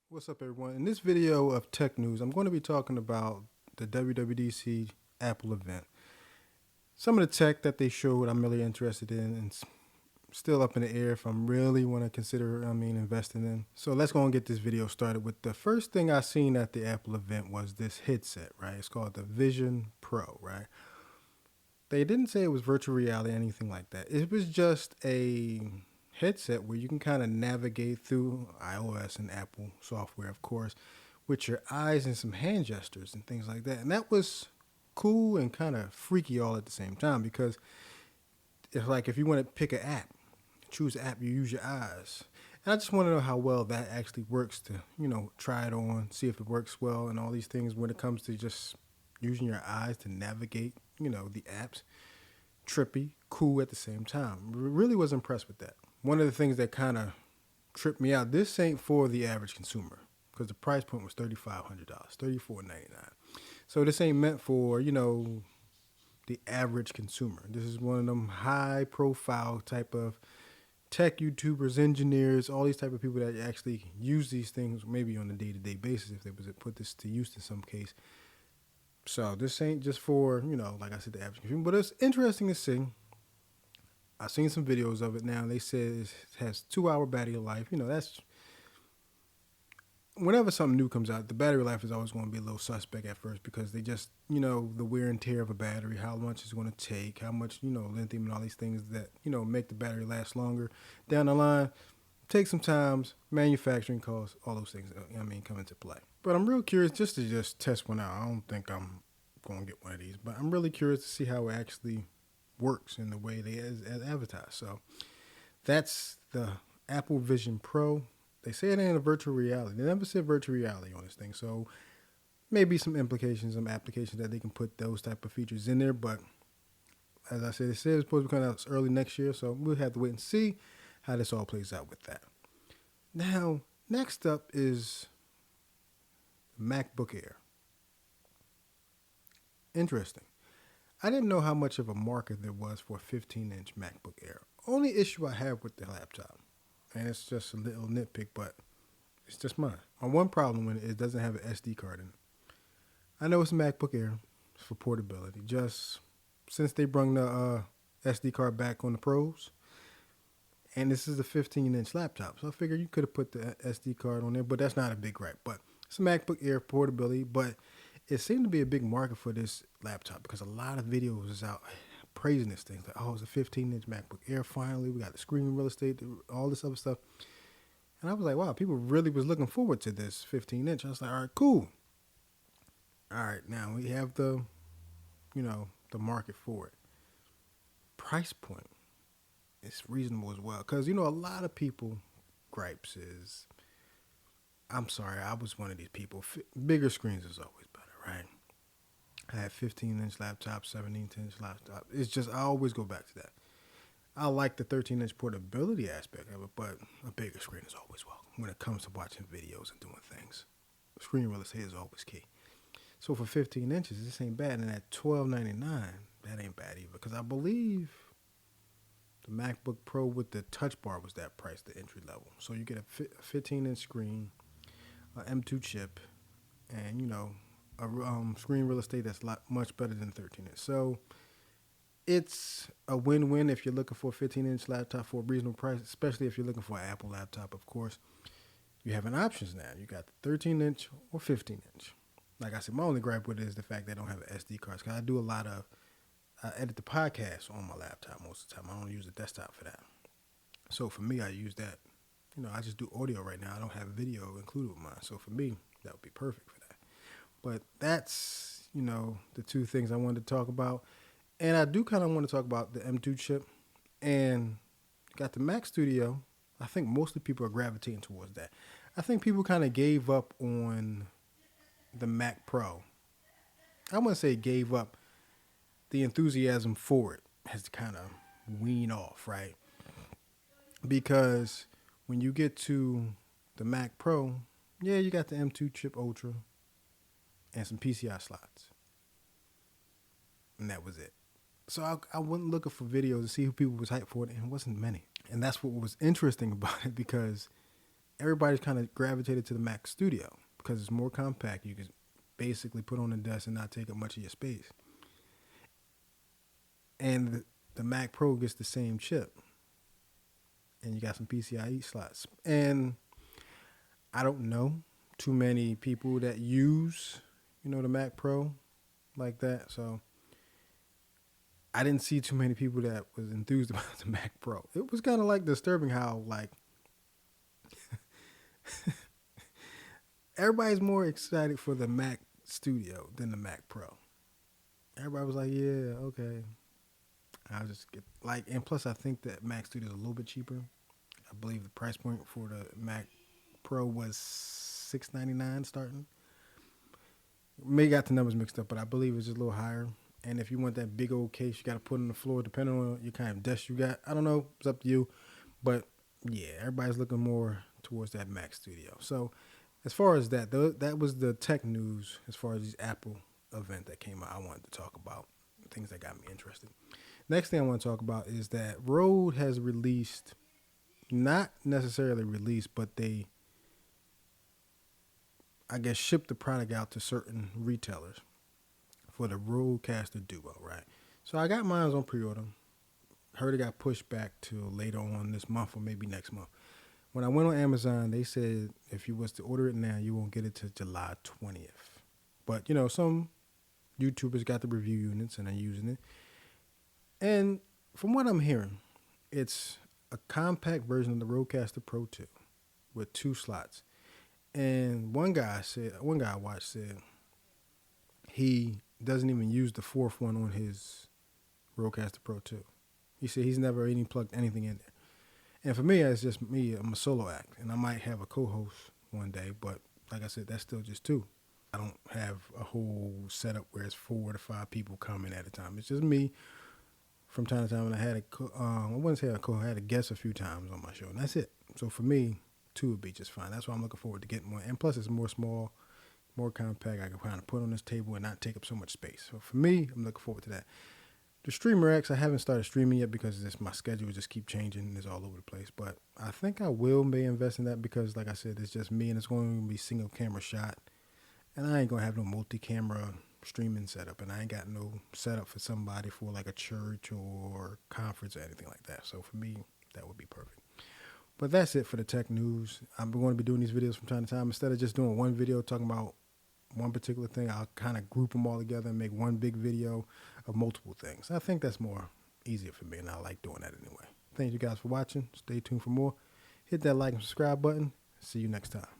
What's up, everyone? In this video of tech news, I'm going to be talking about the WWDC Apple event. Some of the tech that they showed I'm really interested in, and still up in the air if I'm really want to consider, investing in. So let's go and get this video started with the first thing I seen at the Apple event was this headset, right? It's called the Vision Pro, right? They didn't say it was virtual reality or anything like that. It was just a headset where you can kind of navigate through iOS and Apple software, of course, with your eyes and some hand gestures and things like that. And that was cool and kind of freaky all at the same time because it's like if you want to pick an app, choose an app, you use your eyes. And I just want to know how well that actually works to, try it on, see if it works well and all these things when it comes to just using your eyes to navigate, the apps. Trippy, cool at the same time. Really was impressed with that. One of the things that kind of tripped me out, this ain't for the average consumer because the price point was $3,500, $34.99. So this ain't meant for, the average consumer. This is one of them high profile type of tech YouTubers, engineers, all these type of people that actually use these things maybe on a day-to-day basis if they was to put this to use in some case. So this ain't just for, like I said, the average consumer, but it's interesting to see. I've seen some videos of it now. They said it has 2 hour battery life. That's whenever something new comes out, the battery life is always going to be a little suspect at first because they just, the wear and tear of a battery, how much it's going to take, how much, lithium and all these things that, make the battery last longer down the line. Take some time, manufacturing costs, all those things, come into play. But I'm real curious just to test one out. I don't think I'm going to get one of these, but I'm really curious to see how it actually works in the way they as advertised. So that's the Apple Vision Pro. They say it ain't a virtual reality. They never said virtual reality on this thing. So maybe some implications, some applications that they can put those type of features in there. But as I said, it says it's supposed to come out early next year. So we'll have to wait and see how this all plays out with that. Now, next up is MacBook Air. Interesting. I didn't know how much of a market there was for a 15-inch MacBook Air. Only issue I have with the laptop, and it's just a little nitpick, but it's just mine. My one problem with it doesn't have an SD card in it. I know it's a MacBook Air for portability. Just since they brung the SD card back on the Pros, and this is a 15-inch laptop, so I figured you could have put the SD card on there, but that's not a big gripe. But it's a MacBook Air portability, but it seemed to be a big market for this laptop because a lot of videos is out praising this thing. Like, oh, it's a 15-inch MacBook Air finally. We got the screen real estate, all this other stuff. And I was like, wow, people really was looking forward to this 15-inch. I was like, all right, cool. All right, now we have the market for it. Price point is reasonable as well because, a lot of people gripes is, I'm sorry, I was one of these people. Bigger screens is always better, right? I have 15-inch laptop, 17-inch laptop. It's just, I always go back to that. I like the 13-inch portability aspect of it, but a bigger screen is always welcome when it comes to watching videos and doing things. Screen real estate is always key. So for 15 inches, this ain't bad. And at $12.99, that ain't bad either. Because I believe the MacBook Pro with the touch bar was that price, the entry level. So you get a 15-inch screen, an M2 chip, and, a screen real estate that's much better than 13-inch. So it's a win-win if you're looking for a 15-inch laptop for a reasonable price, especially if you're looking for an Apple laptop, of course. You have an options now. You got the 13-inch or 15-inch. Like I said, my only gripe with it is the fact they don't have an SD card. Because I do I edit the podcast on my laptop most of the time. I don't use a desktop for that. So for me, I use that. I just do audio right now. I don't have video included with mine. So for me, that would be perfect for that. But that's, the two things I wanted to talk about. And I do kind of want to talk about the M2 chip. And got the Mac Studio. I think mostly people are gravitating towards that. I think people kind of gave up on the Mac Pro. I wouldn't say gave up. The enthusiasm for it has kind of weaned off, right? Because when you get to the Mac Pro, yeah, you got the M2 chip Ultra and some PCI slots. And that was it. So I went looking for videos to see who people was hyped for it, and it wasn't many. And that's what was interesting about it because everybody's kind of gravitated to the Mac Studio because it's more compact. You can basically put on the desk and not take up much of your space. And the Mac Pro gets the same chip. And you got some PCIe slots. And I don't know too many people that use, the Mac Pro like that. So I didn't see too many people that was enthused about the Mac Pro. It was kind of like disturbing how everybody's more excited for the Mac Studio than the Mac Pro. Everybody was like, yeah, okay. I'll just get and plus I think that Mac Studio is a little bit cheaper. I believe the price point for the Mac Pro was $699 starting. May got the numbers mixed up, but I believe it's just a little higher. And if you want that big old case you got to put on the floor, depending on your kind of desk you got, I don't know, it's up to you. But yeah, everybody's looking more towards that Mac Studio. So as far as that, that was the tech news as far as this Apple event that came out. I wanted to talk about things that got me interested. Next thing I want to talk about is that Rode has released, not necessarily released, but they, I guess, shipped the product out to certain retailers for the Rodecaster Duo, right? So I got mine on pre-order. Heard it got pushed back to later on this month or maybe next month. When I went on Amazon, they said if you was to order it now, you won't get it till July 20th. But, some YouTubers got the review units and are using it. And from what I'm hearing, it's a compact version of the Rodecaster Pro 2 with 2 slots. And one guy I watched said he doesn't even use the 4th one on his Rodecaster Pro 2. He said he's never even plugged anything in there. And for me, it's just me. I'm a solo act, and I might have a co-host one day, but like I said, that's still just 2. I don't have a whole setup where it's 4 to 5 people coming at a time. It's just me. From time to time, and I had I wouldn't say I had a guest a few times on my show, and that's it. So for me, 2 would be just fine. That's why I'm looking forward to getting one. And plus, it's more small, more compact. I can kind of put on this table and not take up so much space. So for me, I'm looking forward to that. The Streamer X, I haven't started streaming yet because my schedule just keep changing and it's all over the place. But I think I may invest in that because, like I said, it's just me and it's going to be single camera shot. And I ain't going to have no multi-camera streaming setup, and I ain't got no setup for somebody for like a church or conference or anything like that. So for me, that would be perfect. But that's it for the tech news. I'm going to be doing these videos from time to time. Instead of just doing one video talking about one particular thing, I'll kind of group them all together and make one big video of multiple things. I think that's more easier for me, and I like doing that anyway. Thank you guys for watching. Stay tuned for more. Hit that like and subscribe button. See you next time.